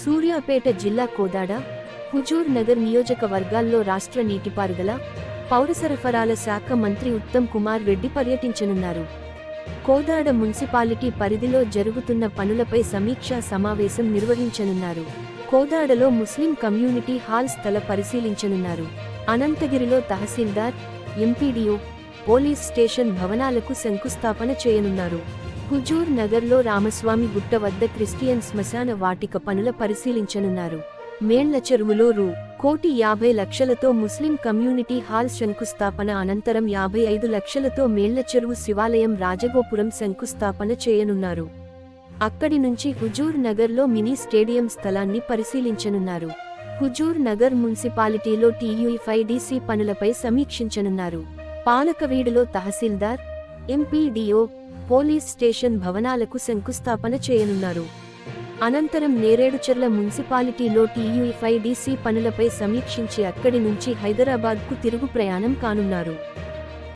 సూర్యాపేట జిల్లా కోదాడ, హుజూర్ నగర్ నియోజకవర్గాల్లో రాష్ట్ర నీటిపారుదల, పౌర సరఫరాల శాఖ మంత్రి ఉత్తమ్ కుమార్ రెడ్డి పర్యటించనున్నారు. కోదాడ మున్సిపాలిటీ పరిధిలో జరుగుతున్న పనులపై సమీక్షా సమావేశం నిర్వహించనున్నారు. కోదాడలో ముస్లిం కమ్యూనిటీ హాల్ స్థల పరిశీలించనున్నారు. అనంతగిరిలో తహసీల్దార్, ఎంపీడీఓ, పోలీస్ స్టేషన్ భవనాలకు శంకుస్థాపన చేయనున్నారు. హుజూర్ నగర్లో రామస్వామి గుట్ట వద్ద క్రిస్టియన్ శ్మశాన వాటిక పనుల పరిశీలించనున్నారు. మేళ్ల చెరువులో రూ.50,00,000తో ముస్లిం కమ్యూనిటీ హాల్ శంకుస్థాపన అనంతరం 55 లక్షలతో మేళ్ల చెరువు శివాలయం రాజగోపురం శంకుస్థాపన చేయనున్నారు. అక్కడి నుంచి హుజూర్ నగర్లో మినీ స్టేడియం స్థలాన్ని పరిశీలించనున్నారు. హుజూర్ నగర్ మున్సిపాలిటీలో TUF-IDC పనులపై సమీక్షించనున్నారు. పాలకవీడులో తహసీల్దార్, ఎంపీడీఓ, పోలీస్ స్టేషన్ భవనాలకు శంకుస్థాపన చేయనున్నారు. అనంతరం నేరేడుచర్ల మున్సిపాలిటీలో TUF-IDC పనులపై సమీక్షించి అక్కడి నుంచి హైదరాబాద్కు తిరుగు ప్రయాణం కానున్నారు.